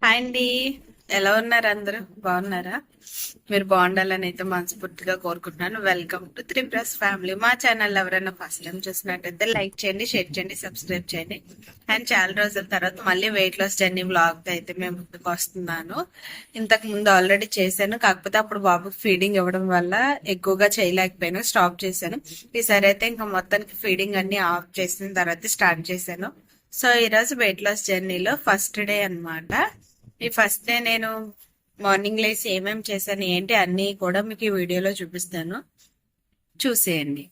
Hi అండి. ఎలా ఉన్నారు? అందరూ బాగున్నారా? మీరు బాగుండాలని అయితే మనస్ఫూర్తిగా కోరుకుంటున్నాను. Welcome to 3+ family. మా ఛానల్ ఎవరైనా ఫస్ట్ టైం చూసినట్టయితే లైక్ చేయండి, షేర్ చేయండి, సబ్స్క్రైబ్ చేయండి. అండ్ చాలా రోజుల తర్వాత మళ్ళీ వెయిట్ లాస్ జర్నీ వ్లాగ్ అయితే మేము ముందుకు వస్తున్నాను. ఇంతకు ముందు ఆల్రెడీ చేశాను, కాకపోతే అప్పుడు బాబుకి ఫీడింగ్ ఇవ్వడం వల్ల ఎక్కువగా చేయలేకపోయాను, స్టాప్ చేశాను. ఈసారి అయితే ఇంకా మొత్తానికి ఫీడింగ్ అన్ని ఆఫ్ చేసిన తర్వాత స్టార్ట్ చేశాను. సో ఈరోజు వెయిట్ లాస్ జర్నీలో ఫస్ట్ డే అన్నమాట. ఈ ఫస్ట్ డే నేను మార్నింగ్ లేసి ఏమేమి చేశాను ఏంటి అన్నీ కూడా మీకు ఈ వీడియోలో చూపిస్తాను, చూసేయండి.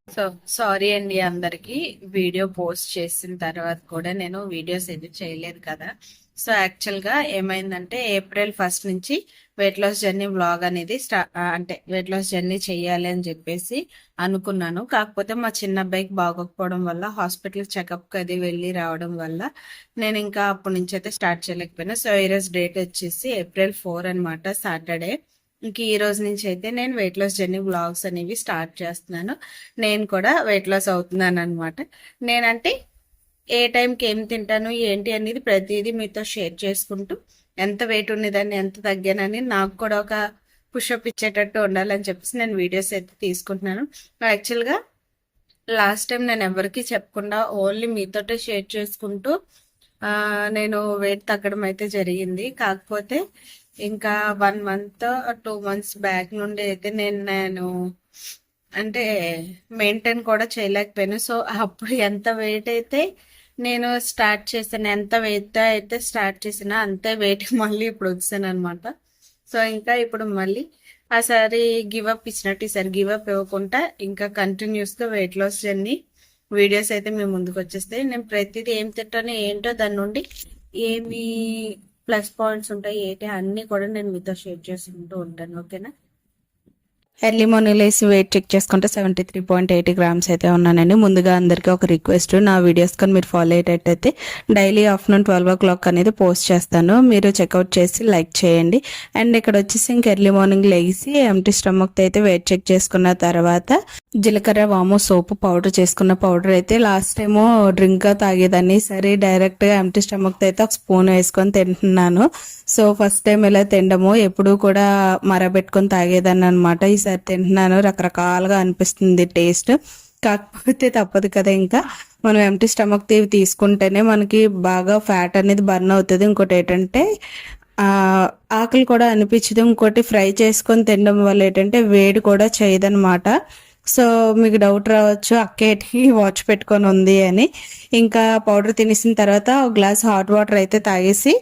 సో సారీ అండి అందరికి, వీడియో పోస్ట్ చేసిన తర్వాత కూడా నేను వీడియోస్ ఎడిట్ చేయలేదు కదా. సో యాక్చువల్ గా ఏమైందంటే ఏప్రిల్ 1 నుంచి వెయిట్ లాస్ జర్నీ వ్లాగ్ అనేది అంటే వెయిట్ లాస్ జర్నీ చెయ్యాలి అని చెప్పేసి అనుకున్నాను. కాకపోతే మా చిన్న అబ్బాయికి బాగోకపోవడం వల్ల హాస్పిటల్ చెకప్ అది వెళ్ళి రావడం వల్ల నేను ఇంకా అప్పటి నుంచి అయితే స్టార్ట్ చేయలేకపోయినా. సో ఈరోజు డేట్ వచ్చేసి ఏప్రిల్ 4 అనమాట, సాటర్డే. ఇంక ఈ రోజు నుంచి అయితే నేను వెయిట్ లాస్ జర్నీ వ్లాగ్స్ అనేవి స్టార్ట్ చేస్తున్నాను. నేను కూడా వెయిట్ లాస్ అవుతున్నాను అనమాట. నేనంటే ఏ టైంకి ఏం తింటాను ఏంటి అనేది ప్రతిదీ మీతో షేర్ చేసుకుంటూ ఎంత వెయిట్ ఉన్నదాన్ని ఎంత తగ్గానని నాకు కూడా ఒక పుషప్ ఇచ్చేటట్టు ఉండాలని చెప్పేసి నేను వీడియోస్ అయితే తీసుకుంటున్నాను. యాక్చువల్గా లాస్ట్ టైం నేను ఎవరికి చెప్పకుండా ఓన్లీ మీతోటే షేర్ చేసుకుంటూ నేను వెయిట్ తగ్గడం అయితే జరిగింది. కాకపోతే ఇంకా 1 మంత్ 2 మంత్స్ బ్యాక్ నుండి అయితే నేను అంటే మెయింటైన్ కూడా చేయలేకపోయాను. సో అప్పుడు ఎంత వెయిట్ అయితే నేను స్టార్ట్ చేశాను, ఎంత వెయిట్ అయితే స్టార్ట్ చేసినా అంతే వెయిట్ మళ్ళీ ఇప్పుడు వచ్చాను అనమాట. సో ఇంకా ఇప్పుడు మళ్ళీ ఆసారి గివప్ ఇచ్చినట్టు ఈసారి గివప్ ఇవ్వకుండా ఇంకా కంటిన్యూస్గా వెయిట్ లాస్ జర్నీ వీడియోస్ అయితే మేము ముందుకు వచ్చేస్తాయి. నేను ప్రతిదీ ఏం తింటానో ఏంటో దాని నుండి ఏమి ప్లస్ పాయింట్స్ ఉంటాయి ఏంటి అన్ని కూడా నేను మీతో షేర్ చేసుకుంటూ ఉంటాను. ఓకేనా? ఎర్లీ మార్నింగ్ లేసి వెయిట్ చెక్ చేసుకుంటే 73.80 గ్రామ్స్ అయితే ఉన్నానండి. ముందుగా అందరికీ ఒక రిక్వెస్ట్, నా వీడియోస్ కానీ మీరు ఫాలో అయ్యేటట్టయితే డైలీ ఆఫ్టర్నూన్ 12 o'clock అనేది పోస్ట్ చేస్తాను, మీరు చెక్అవుట్ చేసి లైక్ చేయండి. అండ్ ఇక్కడ వచ్చేసి ఇంక ఎర్లీ మార్నింగ్ లేసి ఎంటీ స్టమక్ అయితే వెయిట్ చెక్ చేసుకున్న తర్వాత జీలకర్ర వాము సోపు పౌడర్ చేసుకున్న పౌడర్ అయితే లాస్ట్ టైము డ్రింక్గా తాగేదాన్ని, సరే డైరెక్ట్గా ఎంటీ స్టమక్ అయితే ఒక స్పూన్ వేసుకొని తింటున్నాను. సో ఫస్ట్ టైం ఇలా తినడము, ఎప్పుడు కూడా మరబెట్టుకొని తాగేదాన్ని అనమాట. ఈసారి తింటున్నాను, రకరకాలుగా అనిపిస్తుంది టేస్ట్. కాకపోతే తప్పదు కదా, ఇంకా మనం ఎంటీ స్టమక్ తీసుకుంటేనే మనకి బాగా ఫ్యాట్ అనేది బర్న్ అవుతుంది. ఇంకోటి ఏంటంటే ఆకలి కూడా అనిపించదు. ఇంకోటి ఫ్రై చేసుకొని తినడం వల్ల ఏంటంటే వేడి కూడా చేయదనమాట. సో మీకు డౌట్ రావచ్చు అక్కేటి వాచ్ పెట్టుకొని ఉంది అని. ఇంకా పౌడర్ తినేసిన తర్వాత ఒక గ్లాస్ హాట్ వాటర్ అయితే తాగేసి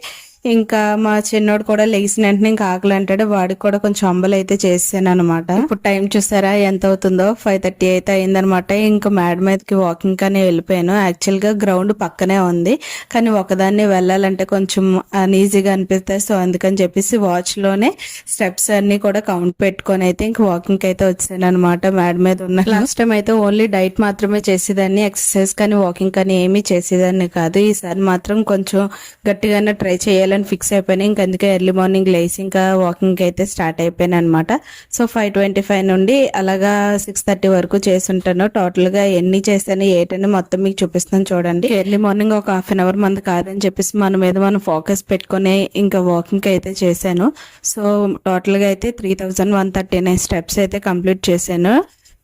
ఇంకా మా చిన్నోడు కూడా లేచిన వెంటనే ఇంకా ఆకలి అంటాడు, వాడికి కూడా కొంచెం అంబలు అయితే చేసాను అనమాట. ఇప్పుడు టైం చూసారా ఎంత అవుతుందో, 5:30 అయితే అయిందనమాట. ఇంకా మేడ మీదకి వాకింగ్ కానీ వెళ్ళిపోయాను. యాక్చువల్ గా గ్రౌండ్ పక్కనే ఉంది, కానీ ఒకదాన్ని వెళ్ళాలంటే కొంచెం అన్ఈజీగా అనిపిస్తుంది. సో అందుకని చెప్పేసి వాచ్ లోనే స్టెప్స్ అన్ని కూడా కౌంట్ పెట్టుకొని అయితే ఇంకా వాకింగ్ అయితే వచ్చాను అనమాట. మేడ మీద ఉన్న లాస్ట్ టైం అయితే ఓన్లీ డైట్ మాత్రమే చేసేదాన్ని, ఎక్సర్సైజ్ కానీ వాకింగ్ కానీ ఏమీ చేసేదాన్ని కాదు. ఈసారి మాత్రం కొంచెం గట్టిగానే ట్రై చేయాలి ఫిక్స్ అయిపోయినా. ఇంకా అందుకే ఎర్లీ మార్నింగ్ లేసి ఇంకా వాకింగ్ అయితే స్టార్ట్ అయిపోయాను అనమాట. సో 5:25 నుండి అలాగా 6:30 వరకు చేసుంటాను. టోటల్ గా ఎన్ని చేశాను ఏంటని మొత్తం మీకు చూపిస్తాను చూడండి. ఎర్లీ మార్నింగ్ ఒక 1/2 hour మంది కాదని చెప్పేసి మన మీద మనం ఫోకస్ పెట్టుకుని ఇంకా వాకింగ్ అయితే చేశాను. సో టోటల్ గా అయితే 3139 స్టెప్స్ అయితే కంప్లీట్ చేశాను.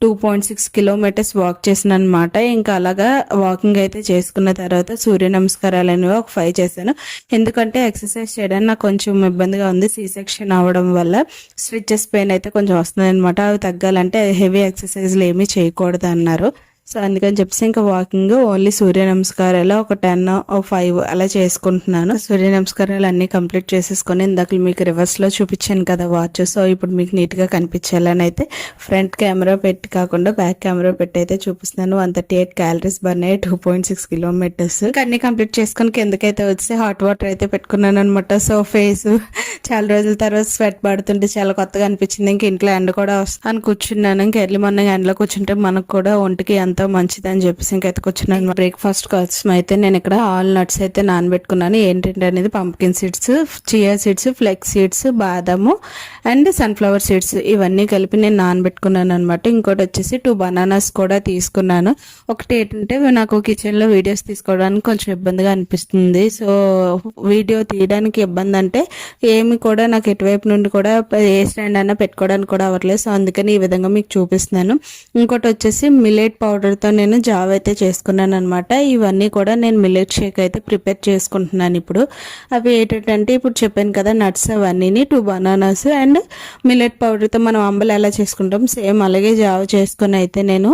2.6 kilometers వాక్ చేసిన అనమాట. ఇంకా అలాగా వాకింగ్ అయితే చేసుకున్న తర్వాత సూర్య నమస్కారాలు అనేవి ఒక 5 చేశాను. ఎందుకంటే ఎక్సర్సైజ్ చేయడానికి నాకు కొంచెం ఇబ్బందిగా ఉంది, C-section అవడం వల్ల స్ట్రిచెస్ పెయిన్ అయితే కొంచెం వస్తుంది అనమాట. అవి తగ్గాలంటే హెవీ ఎక్సర్సైజ్లు ఏమీ చేయకూడదు అన్నారు. సో అందుకని చెప్పేసి ఇంకా వాకింగ్ ఓన్లీ సూర్య నమస్కారాలు ఒక 10 or 5 అలా చేసుకుంటున్నాను. సూర్య నమస్కారాలు అన్ని కంప్లీట్ చేసేసుకొని ఇందాక మీకు రివర్స్ లో చూపించాను కదా వాచ్. సో ఇప్పుడు మీకు నీట్ గా కనిపించాలని అయితే ఫ్రంట్ కెమెరా పెట్టి కాకుండా బ్యాక్ కెమెరా పెట్టి అయితే చూపిస్తున్నాను. 138 calories బర్న్ అయ్యి 2.6 kilometers అన్ని కంప్లీట్ చేసుకొని కిందకైతే వచ్చి హాట్ వాటర్ అయితే పెట్టుకున్నాను అనమాట. సో ఫేస్ చాలా రోజుల తర్వాత స్వెట్ పడుతుంటే చాలా కొత్తగా అనిపించింది. ఇంక ఇంట్లో ఎండ కూడా వస్తాను కూర్చున్నాను. ఇంకా ఎర్లీ మార్నింగ్ ఎండలో కూర్చుంటే మనకు కూడా ఒంటికి ఎంత ఎంతో మంచిదని చెప్పేసి ఇంకైతే కూర్చున్నాను. బ్రేక్ఫాస్ట్ కోసం అయితే నేను ఇక్కడ ఆల్ నట్స్ అయితే నానబెట్టుకున్నాను. ఏంటంటే అనేది pumpkin seeds, chia seeds, flax seeds, బాదాము అండ్ సన్ఫ్లవర్ సీడ్స్ ఇవన్నీ కలిపి నేను నానబెట్టుకున్నాను అనమాట. ఇంకోటి వచ్చేసి 2 బనానాస్ కూడా తీసుకున్నాను. ఒకటి ఏంటంటే నాకు కిచెన్లో వీడియోస్ తీసుకోవడానికి కొంచెం ఇబ్బందిగా అనిపిస్తుంది. సో వీడియో తీయడానికి ఇబ్బంది అంటే ఏమి కూడా నాకు ఎటువైపు నుండి కూడా ఏ స్టాండ్ అయినా పెట్టుకోవడానికి కూడా అవ్వట్లేదు. సో అందుకని ఈ విధంగా మీకు చూపిస్తున్నాను. ఇంకోటి వచ్చేసి మిల్లెట్ పౌడర్తో నేను జావ్ అయితే చేసుకున్నాను అనమాట. ఇవన్నీ కూడా నేను మిల్లెట్ షేక్ అయితే ప్రిపేర్ చేసుకుంటున్నాను ఇప్పుడు. అవి ఏంటంటే ఇప్పుడు చెప్పాను కదా నట్స్ అవన్నీ 2 బనానాస్ అండ్ మిల్లెట్ పౌడర్తో మనం అంబలు ఎలా చేసుకుంటాం సేమ్ అలాగే జావ్ చేసుకుని అయితే నేను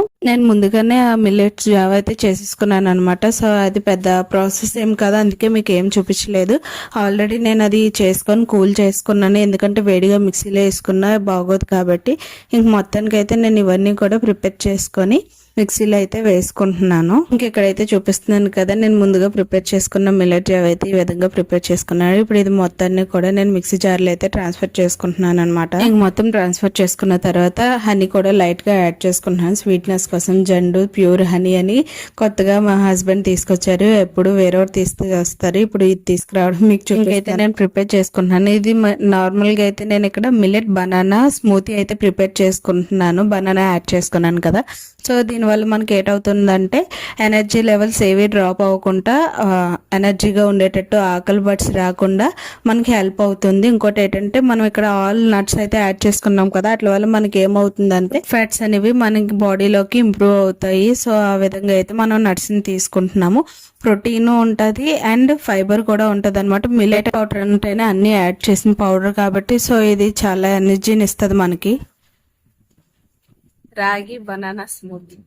ముందుగానే ఆ మిల్లెట్స్ జావ్ అయితే చేసేసుకున్నాను అనమాట. సో అది పెద్ద ప్రాసెస్ ఏం కదా, అందుకే మీకు ఏం చూపించలేదు. ఆల్రెడీ నేను అది చేసుకొని కూల్ చేసుకున్నాను, ఎందుకంటే వేడిగా మిక్సీలో వేసుకున్నా బాగోదు కాబట్టి. ఇంక మొత్తానికి అయితే నేను ఇవన్నీ కూడా ప్రిపేర్ చేసుకొని మిక్సీలో అయితే వేసుకుంటున్నాను. ఇక్కడైతే చూపిస్తున్నాను కదా, నేను ముందుగా ప్రిపేర్ చేసుకున్న మిల్లెట్ జావ్ అయితే ఈ విధంగా ప్రిపేర్ చేసుకున్నాను. ఇప్పుడు ఇది మొత్తాన్ని కూడా నేను మిక్సీ జార్లో అయితే ట్రాన్స్ఫర్ చేసుకుంటున్నాను అనమాట. ఇంక మొత్తం ట్రాన్స్ఫర్ చేసుకున్న తర్వాత హనీ కూడా లైట్ గా యాడ్ చేసుకుంటున్నాను స్వీట్నెస్ కోసం. జండు ప్యూర్ హనీ అని కొత్తగా మా హస్బెండ్ తీసుకొచ్చారు, ఎప్పుడు వేరేవారు తీసుకొస్తారు, ఇప్పుడు ఇది తీసుకురావడం మీకు చూపిస్తే నేను ప్రిపేర్ చేసుకుంటున్నాను. ఇది నార్మల్ గా అయితే నేను ఇక్కడ మిల్లెట్ బనానా స్మూతీ అయితే ప్రిపేర్ చేసుకుంటున్నాను. బనానా యాడ్ చేసుకున్నాను కదా, సో దీనివల్ల మనకి ఏటవుతుందంటే ఎనర్జీ లెవెల్స్ ఏవి డ్రాప్ అవ్వకుండా ఎనర్జీగా ఉండేటట్టు, ఆకలి బట్స్ రాకుండా మనకి హెల్ప్ అవుతుంది. ఇంకోటి ఏంటంటే మనం ఇక్కడ ఆల్ నట్స్ అయితే యాడ్ చేసుకున్నాం కదా, అట్ల వల్ల మనకి ఏమవుతుందంటే ఫ్యాట్స్ అనేవి మనకి బాడీలోకి ఇంప్రూవ్ అవుతాయి. సో ఆ విధంగా అయితే మనం నట్స్ని తీసుకుంటున్నాము. ప్రోటీన్ ఉంటుంది అండ్ ఫైబర్ కూడా ఉంటుంది అనమాట. మిల్లెట్ పౌడర్ అంటేనే అన్ని యాడ్ చేసిన పౌడర్ కాబట్టి సో ఇది చాలా ఎనర్జీని ఇస్తుంది మనకి. రాగి banana smoothie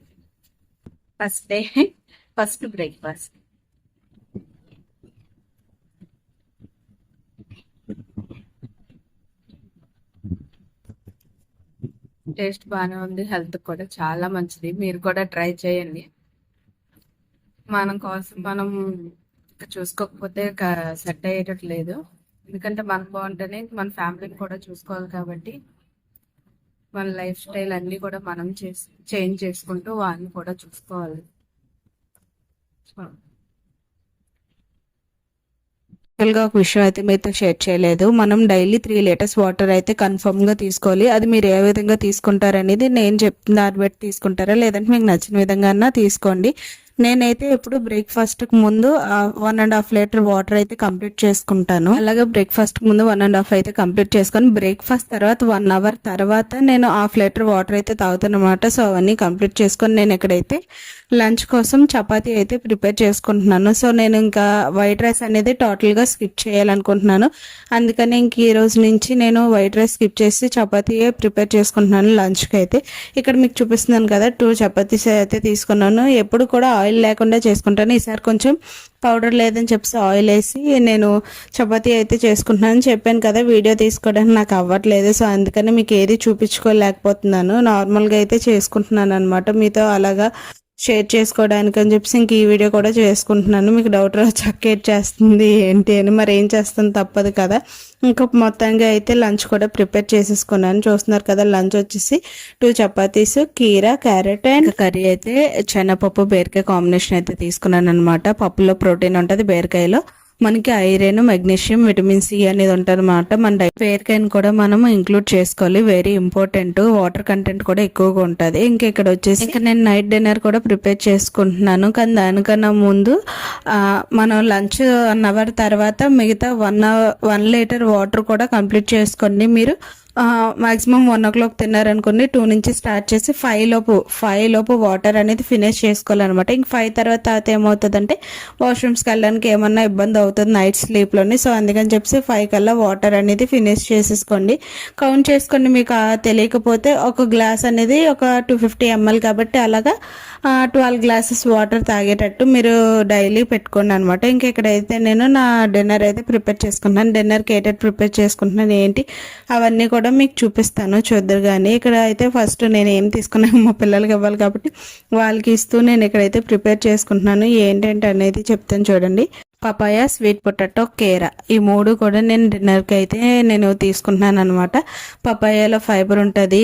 first breakfast. Taste బాగానే ఉంది, హెల్త్ కూడా చాలా మంచిది. మీరు కూడా ట్రై చేయండి. మనం కోసం మనం చూసుకోకపోతే సెట్ అయ్యేటట్లేదు, ఎందుకంటే మనకు బాగుంటేనే మన ఫ్యామిలీని కూడా చూసుకోవాలి కాబట్టి మన లైఫ్ స్టైల్ అన్ని కూడా మనం చేంజ్ చేసుకుంటూ వాళ్ళని కూడా చూసుకోవాలి. ఒక విషయం అయితే మీతో షేర్ చేయలేదు, మనం డైలీ 3 లీటర్స్ వాటర్ అయితే కన్ఫర్మ్ గా తీసుకోవాలి. అది మీరు ఏ విధంగా తీసుకుంటారనేది నేను చెప్తున్న దాన్ని బట్టి తీసుకుంటారా లేదంటే మీకు నచ్చిన విధంగా తీసుకోండి. నేనైతే ఎప్పుడు బ్రేక్ఫాస్ట్ కు ముందు 1.5 లీటర్ వాటర్ అయితే కంప్లీట్ చేసుకుంటాను. అలాగే బ్రేక్ఫాస్ట్ కు ముందు 1.5 అయితే కంప్లీట్ చేసుకొని బ్రేక్ఫాస్ట్ తర్వాత 1 అవర్ తర్వాత నేను 1/2 లీటర్ వాటర్ అయితే తాగుతాను అనమాట. సో అవన్నీ కంప్లీట్ చేసుకొని నేను ఎక్కడైతే లంచ్ కోసం చపాతీ అయితే ప్రిపేర్ చేసుకుంటున్నాను. సో నేను ఇంకా వైట్ రైస్ అనేది టోటల్ గా స్కిప్ చేయాలనుకుంటున్నాను, అందుకని ఇంక ఈ రోజు నుంచి నేను వైట్ రైస్ స్కిప్ చేసి చపాతీయే ప్రిపేర్ చేసుకుంటున్నాను లంచ్ కి అయితే. ఇక్కడ మీకు చూపిస్తున్నాను కదా 2 చపాతీస్ అయితే తీసుకున్నాను. ఎప్పుడు కూడా ఆయిల్ లేకుండా చేసుకుంటాను, ఈసారి కొంచెం పౌడర్ లేదని చెప్పేసి ఆయిల్ వేసి నేను చపాతీ అయితే చేసుకుంటున్నాను. చెప్పాను కదా వీడియో తీసుకోవడానికి నాకు అవ్వట్లేదు, సో అందుకని మీకు ఏది చూపించుకోలేకపోతున్నాను. నార్మల్గా అయితే చేసుకుంటున్నాను అనమాట, మీతో అలాగా షేర్ చేసుకోవడానికి అని చెప్పేసి ఇంక ఈ వీడియో కూడా చేసుకుంటున్నాను. మీకు డౌట్ చక్కేట్ చేస్తుంది ఏంటి అని, మరి ఏం చేస్తాను తప్పదు కదా. ఇంకా మొత్తంగా అయితే లంచ్ కూడా ప్రిపేర్ చేసేసుకున్నాను. చూస్తున్నారు కదా లంచ్ వచ్చేసి 2 చపాతీస్, కీరా, క్యారెట్ అండ్ కర్రీ అయితే శనగపప్పు బీరకాయ కాంబినేషన్ అయితే తీసుకున్నాను అనమాట. పప్పులో ప్రోటీన్ ఉంటుంది, బీరకాయలో మనకి ఐరన్, మెగ్నీషియం, విటమిన్ సి అనేది ఉంటుంది అనమాట. మన బీరకాయని కూడా మనం ఇంక్లూడ్ చేసుకోవాలి, వెరీ ఇంపార్టెంట్. వాటర్ కంటెంట్ కూడా ఎక్కువగా ఉంటుంది. ఇంకా ఇక్కడ వచ్చేసి ఇంకా నేను నైట్ డిన్నర్ కూడా ప్రిపేర్ చేసుకుంటున్నాను, కానీ దానికన్నా ముందు మనం లంచ్ 1 అవర్ తర్వాత మిగతా 1 లీటర్ వాటర్ కూడా కంప్లీట్ చేసుకోండి. మీరు మాక్సిమం 1 o'clock తిన్నారనుకోండి, 2 నుంచి స్టార్ట్ చేసి 5 లోపు వాటర్ అనేది ఫినిష్ చేసుకోవాలన్నమాట. ఇంక 5 తర్వాత ఏమవుతుందంటే వాష్రూమ్స్కి వెళ్ళడానికి ఏమన్నా ఇబ్బంది అవుతుంది నైట్ స్లీప్లోని. సో అందుకని చెప్పి 5 కల్లా వాటర్ అనేది ఫినిష్ చేసేసుకోండి. కౌంట్ చేసుకోండి, మీకు తెలియకపోతే ఒక గ్లాస్ అనేది ఒక 250 ml కాబట్టి అలాగా 12 గ్లాసెస్ వాటర్ తాగేటట్టు మీరు డైలీ పెట్టుకోండి అనమాట. ఇంక ఇక్కడైతే నేను నా డిన్నర్ అయితే ప్రిపేర్ చేసుకుంటున్నాను. డిన్నర్కి ఏటెట్ ప్రిపేర్ చేసుకుంటున్నాను ఏంటి అవన్నీ కూడా మీకు చూపిస్తాను, చూద్దరు. కానీ ఇక్కడ అయితే ఫస్ట్ నేను ఏం తీసుకున్నాను మా పిల్లలకి ఇవ్వాలి కాబట్టి వాళ్ళకి ఇస్తూ నేను ఇక్కడైతే ప్రిపేర్ చేసుకుంటున్నాను. ఏంటంటే అనేది చెప్తాను చూడండి. పపాయ, స్వీట్ పొటాటో, కేరా ఈ 3 కూడా నేను డిన్నర్కి అయితే నేను తీసుకుంటున్నాను అనమాట. పపాయాలో ఫైబర్ ఉంటుంది,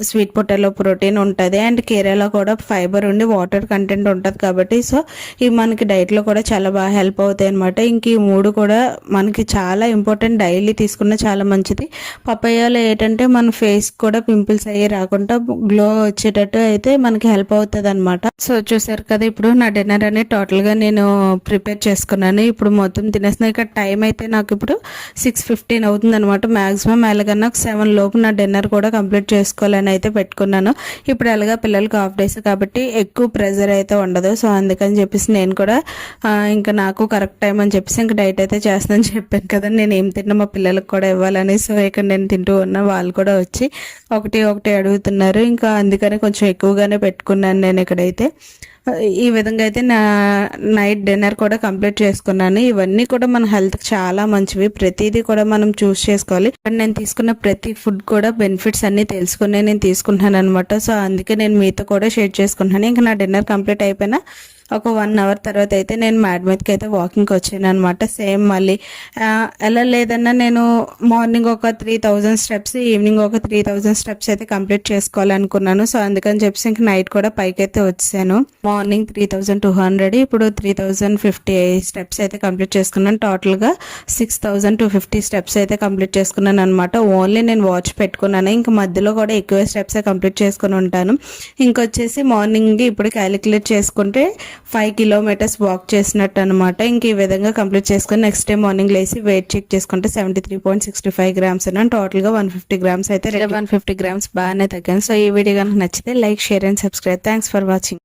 స్వీట్ పొటాటోలో ప్రోటీన్ ఉంటుంది, అండ్ కేరాలో కూడా ఫైబర్ ఉండి వాటర్ కంటెంట్ ఉంటుంది కాబట్టి సో ఇవి మనకి డైట్లో కూడా చాలా బాగా హెల్ప్ అవుతాయి అనమాట. ఇంక ఈ 3 కూడా మనకి చాలా ఇంపార్టెంట్, డైలీ తీసుకున్న చాలా మంచిది. పపాయాలో ఏంటంటే మన ఫేస్ కూడా పింపుల్స్ అయ్యి రాకుండా గ్లో వచ్చేటట్టు అయితే మనకి హెల్ప్ అవుతుంది అనమాట. సో చూసారు కదా, ఇప్పుడు నా డిన్నర్ అని టోటల్గా నేను ప్రిపేర్ చేసుకున్నాను. ఇప్పుడు మొత్తం తినేస్తున్నాను. ఇక్కడ టైం అయితే నాకు ఇప్పుడు 6:15 అవుతుంది అనమాట. మ్యాక్సిమం ఎలాగన్నా 7 లోపు నా డిన్నర్ కూడా కంప్లీట్ చేసుకోవాలని అయితే పెట్టుకున్నాను. ఇప్పుడు ఎలాగా పిల్లలకి హాఫ్ డేస్ కాబట్టి ఎక్కువ ప్రెజర్ అయితే ఉండదు. సో అందుకని చెప్పేసి నేను కూడా ఇంకా నాకు కరెక్ట్ టైం అని చెప్పేసి ఇంకా డైట్ అయితే చేస్తానని చెప్పాను కదా, నేను ఏం తిన్నా మా పిల్లలకు కూడా ఇవ్వాలని. సో ఇక్కడ నేను తింటూ ఉన్నా, వాళ్ళు కూడా వచ్చి ఒకటి అడుగుతున్నారు. ఇంకా అందుకని కొంచెం ఎక్కువగానే పెట్టుకున్నాను నేను ఇక్కడైతే. ఈ విధంగా అయితే నా నైట్ డిన్నర్ కూడా కంప్లీట్ చేసుకున్నాను. ఇవన్నీ కూడా మన హెల్త్కి చాలా మంచివి, ప్రతిదీ కూడా మనం చూస్ చేసుకోవాలి. నేను తీసుకున్న ప్రతి ఫుడ్ కూడా బెనిఫిట్స్ అన్ని తెలుసుకునే నేను తీసుకుంటున్నాను అనమాట. సో అందుకే నేను మీతో కూడా షేర్ చేసుకుంటున్నాను. ఇంకా నా డిన్నర్ కంప్లీట్ అయిపోయినా ఒక 1 అవర్ తర్వాత అయితే నేను మ్యాడ్ మీదకి అయితే వాకింగ్కి వచ్చాను అనమాట. సేమ్ మళ్ళీ ఎలా లేదన్నా నేను మార్నింగ్ ఒక 3000 స్టెప్స్, ఈవినింగ్ ఒక 3000 స్టెప్స్ అయితే కంప్లీట్ చేసుకోవాలనుకున్నాను. సో అందుకని చెప్పేసి ఇంక నైట్ కూడా పైకి అయితే వచ్చాను. మార్నింగ్ 3200, ఇప్పుడు 3050 స్టెప్స్ అయితే కంప్లీట్ చేసుకున్నాను. టోటల్గా 6250 స్టెప్స్ అయితే కంప్లీట్ చేసుకున్నాను అనమాట. ఓన్లీ నేను వాచ్ పెట్టుకున్నాను, ఇంకా మధ్యలో కూడా ఎక్కువ స్టెప్స్ కంప్లీట్ చేసుకుని ఉంటాను. ఇంకొచ్చేసి మార్నింగ్ ఇప్పుడు క్యాలిక్యులేట్ చేసుకుంటే 5 కిలోమీటర్స్ వాక్ చేసినట్టు అనమాట. ఇంక ఈ విధంగా కంప్లీట్ చేసుకుని నెక్స్ట్ డే మార్నింగ్ లేసి వెయిట్ చెక్ చేసుకుంటే 73.65 గ్రామ్స్ అన్నాను. టోటల్గా 150 గ్రామ్స్ అయితే 150 గ్రామ్స్ బాగానే తగ్గాను. సో ఈ వీడియో కనుక నచ్చితే like, share and subscribe. Thanks for watching.